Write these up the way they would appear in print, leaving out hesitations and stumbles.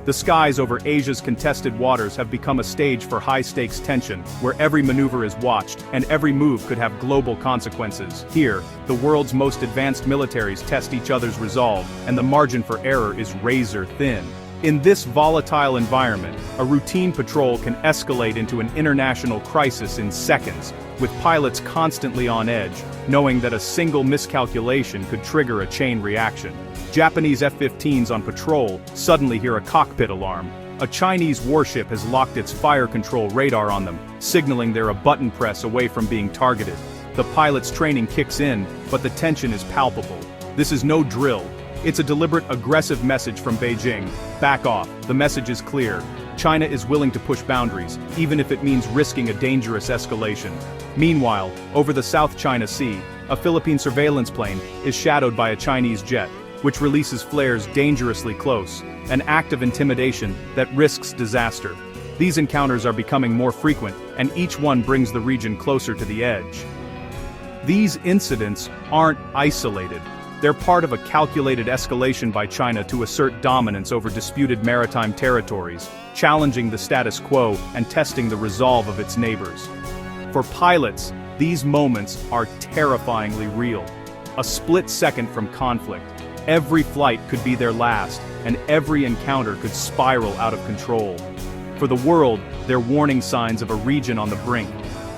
The skies over Asia's contested waters have become a stage for high-stakes tension, where every maneuver is watched, and every move could have global consequences. Here, the world's most advanced militaries test each other's resolve, and the margin for error is razor-thin. In this volatile environment, a routine patrol can escalate into an international crisis in seconds, with pilots constantly on edge, knowing that a single miscalculation could trigger a chain reaction. Japanese F-15s on patrol suddenly hear a cockpit alarm. A Chinese warship has locked its fire control radar on them, signaling they're a button press away from being targeted. The pilot's training kicks in, but the tension is palpable. This is no drill. It's a deliberate, aggressive message from Beijing. Back off. The message is clear. China is willing to push boundaries, even if it means risking a dangerous escalation. Meanwhile, over the South China Sea, a Philippine surveillance plane is shadowed by a Chinese jet, which releases flares dangerously close, an act of intimidation that risks disaster. These encounters are becoming more frequent, and each one brings the region closer to the edge. These incidents aren't isolated. They're part of a calculated escalation by China to assert dominance over disputed maritime territories, challenging the status quo and testing the resolve of its neighbors. For pilots, these moments are terrifyingly real. A split second from conflict, every flight could be their last, and every encounter could spiral out of control. For the world, they're warning signs of a region on the brink.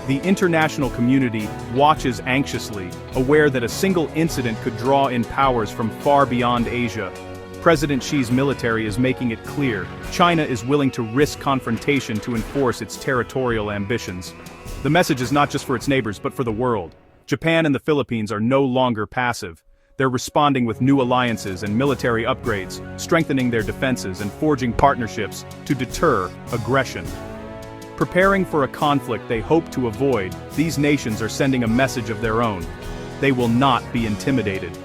The international community watches anxiously, aware that a single incident could draw in powers from far beyond Asia. President Xi's military is making it clear, China is willing to risk confrontation to enforce its territorial ambitions. The message is not just for its neighbors but for the world. Japan and the Philippines are no longer passive. They're responding with new alliances and military upgrades, strengthening their defenses and forging partnerships to deter aggression. Preparing for a conflict they hope to avoid, these nations are sending a message of their own. They will not be intimidated.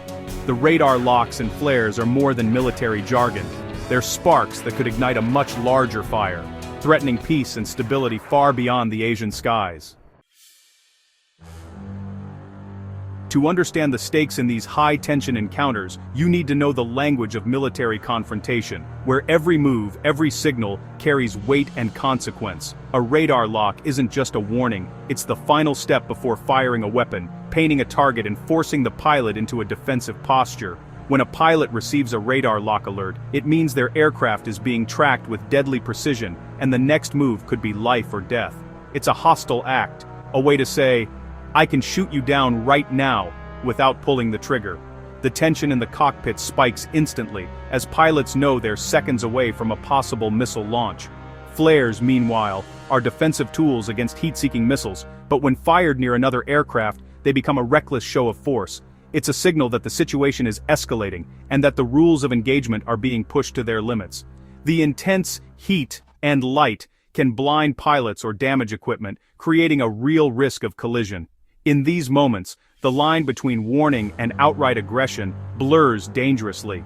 The radar locks and flares are more than military jargon. They're sparks that could ignite a much larger fire, threatening peace and stability far beyond the Asian skies. To understand the stakes in these high-tension encounters, you need to know the language of military confrontation, where every move, every signal, carries weight and consequence. A radar lock isn't just a warning, it's the final step before firing a weapon, painting a target and forcing the pilot into a defensive posture. When a pilot receives a radar lock alert, it means their aircraft is being tracked with deadly precision, and the next move could be life or death. It's a hostile act, a way to say, I can shoot you down right now, without pulling the trigger. The tension in the cockpit spikes instantly, as pilots know they're seconds away from a possible missile launch. Flares, meanwhile, are defensive tools against heat-seeking missiles, but when fired near another aircraft, they become a reckless show of force. It's a signal that the situation is escalating, and that the rules of engagement are being pushed to their limits. The intense heat and light can blind pilots or damage equipment, creating a real risk of collision. In these moments, the line between warning and outright aggression blurs dangerously.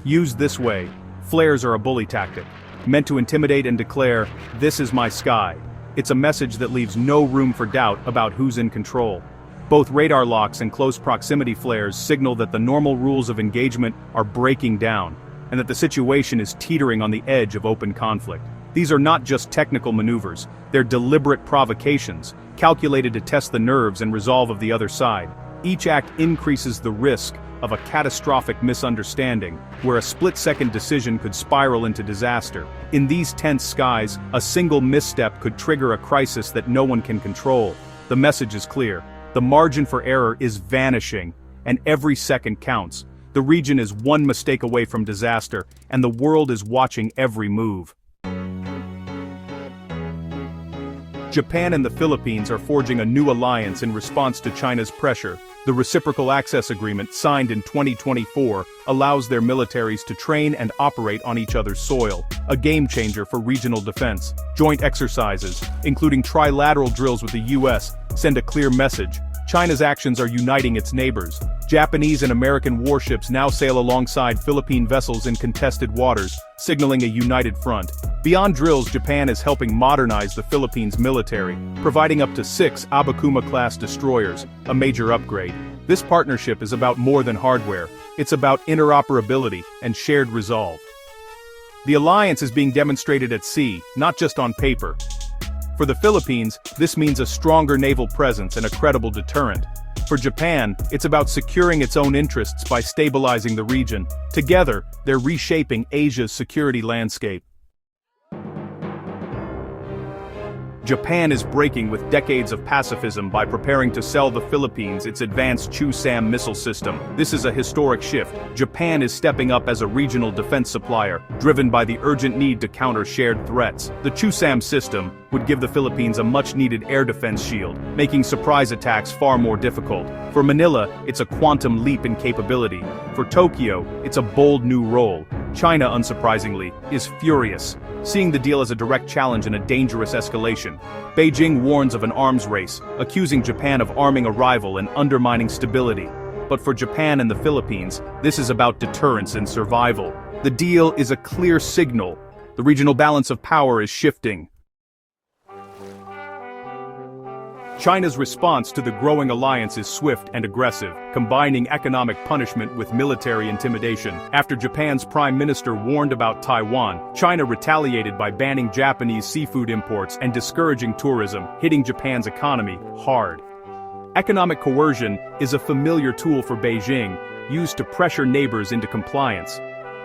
Used this way, flares are a bully tactic, meant to intimidate and declare, "This is my sky." It's a message that leaves no room for doubt about who's in control. Both radar locks and close proximity flares signal that the normal rules of engagement are breaking down, and that the situation is teetering on the edge of open conflict. These are not just technical maneuvers, they're deliberate provocations, calculated to test the nerves and resolve of the other side. Each act increases the risk of a catastrophic misunderstanding, where a split-second decision could spiral into disaster. In these tense skies, a single misstep could trigger a crisis that no one can control. The message is clear. The margin for error is vanishing, and every second counts. The region is one mistake away from disaster, and the world is watching every move. Japan and the Philippines are forging a new alliance in response to China's pressure. The Reciprocal Access Agreement, signed in 2024, allows their militaries to train and operate on each other's soil, a game-changer for regional defense. Joint exercises, including trilateral drills with the US, send a clear message. China's actions are uniting its neighbors. Japanese and American warships now sail alongside Philippine vessels in contested waters, signaling a united front. Beyond drills, Japan is helping modernize the Philippines military, providing up to 6 Abakuma-class destroyers, a major upgrade. This partnership is about more than hardware, it's about interoperability and shared resolve. The alliance is being demonstrated at sea, not just on paper. For the Philippines, this means a stronger naval presence and a credible deterrent. For Japan, it's about securing its own interests by stabilizing the region. Together, they're reshaping Asia's security landscape. Japan is breaking with decades of pacifism by preparing to sell the Philippines its advanced Chu-Sam missile system. This is a historic shift. Japan is stepping up as a regional defense supplier, driven by the urgent need to counter shared threats. The Chu-Sam system would give the Philippines a much-needed air defense shield, making surprise attacks far more difficult. For Manila, it's a quantum leap in capability. For Tokyo, it's a bold new role. China, unsurprisingly, is furious, seeing the deal as a direct challenge and a dangerous escalation. Beijing warns of an arms race, accusing Japan of arming a rival and undermining stability. But for Japan and the Philippines, this is about deterrence and survival. The deal is a clear signal. The regional balance of power is shifting. China's response to the growing alliance is swift and aggressive, combining economic punishment with military intimidation. After Japan's prime minister warned about Taiwan, China retaliated by banning Japanese seafood imports and discouraging tourism, hitting Japan's economy hard. Economic coercion is a familiar tool for Beijing, used to pressure neighbors into compliance.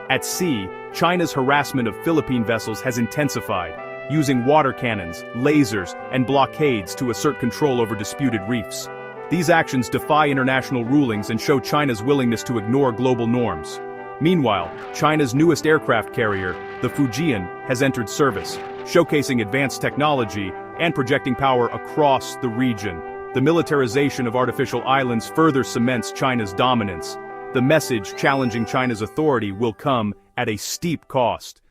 At sea, China's harassment of Philippine vessels has intensified, using water cannons, lasers, and blockades to assert control over disputed reefs. These actions defy international rulings and show China's willingness to ignore global norms. Meanwhile, China's newest aircraft carrier, the Fujian, has entered service, showcasing advanced technology and projecting power across the region. The militarization of artificial islands further cements China's dominance. The message challenging China's authority will come at a steep cost.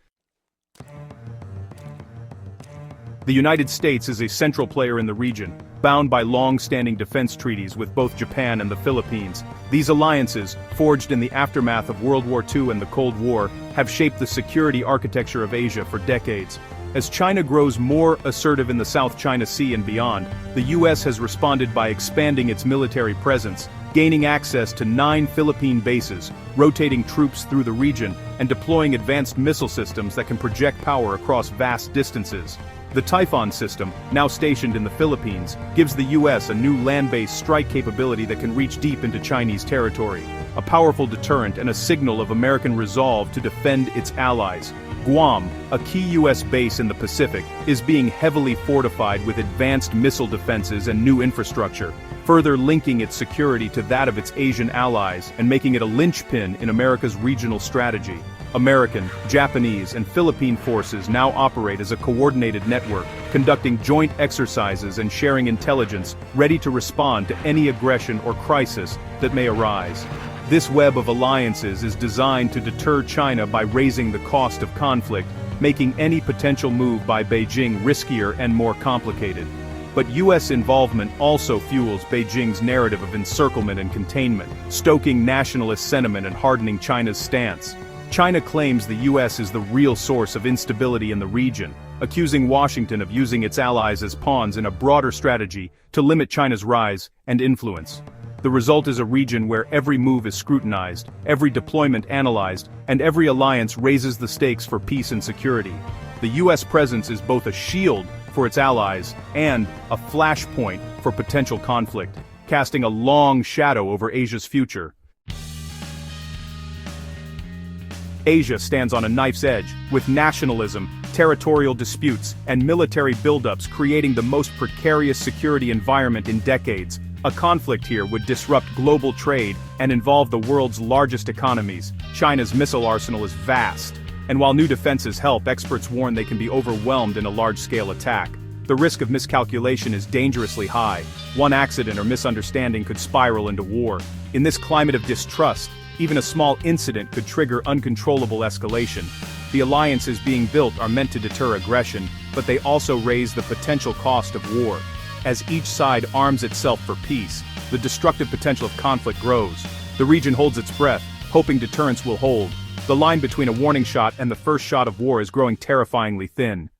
The United States is a central player in the region, bound by long-standing defense treaties with both Japan and the Philippines. These alliances, forged in the aftermath of World War II and the Cold War, have shaped the security architecture of Asia for decades. As China grows more assertive in the South China Sea and beyond, the U.S. has responded by expanding its military presence, gaining access to 9 Philippine bases, rotating troops through the region, and deploying advanced missile systems that can project power across vast distances. The Typhoon system, now stationed in the Philippines, gives the U.S. a new land-based strike capability that can reach deep into Chinese territory, a powerful deterrent and a signal of American resolve to defend its allies. Guam, a key U.S. base in the Pacific, is being heavily fortified with advanced missile defenses and new infrastructure, further linking its security to that of its Asian allies and making it a linchpin in America's regional strategy. American, Japanese, and Philippine forces now operate as a coordinated network, conducting joint exercises and sharing intelligence, ready to respond to any aggression or crisis that may arise. This web of alliances is designed to deter China by raising the cost of conflict, making any potential move by Beijing riskier and more complicated. But U.S. involvement also fuels Beijing's narrative of encirclement and containment, stoking nationalist sentiment and hardening China's stance. China claims the U.S. is the real source of instability in the region, accusing Washington of using its allies as pawns in a broader strategy to limit China's rise and influence. The result is a region where every move is scrutinized, every deployment analyzed, and every alliance raises the stakes for peace and security. The U.S. presence is both a shield for its allies and a flashpoint for potential conflict, casting a long shadow over Asia's future. Asia stands on a knife's edge, with nationalism, territorial disputes, and military buildups creating the most precarious security environment in decades. A conflict here would disrupt global trade and involve the world's largest economies. China's missile arsenal is vast, and while new defenses help, experts warn they can be overwhelmed in a large-scale attack. The risk of miscalculation is dangerously high. One accident or misunderstanding could spiral into war. In this climate of distrust, even a small incident could trigger uncontrollable escalation. The alliances being built are meant to deter aggression, but they also raise the potential cost of war. As each side arms itself for peace, the destructive potential of conflict grows. The region holds its breath, hoping deterrence will hold. The line between a warning shot and the first shot of war is growing terrifyingly thin.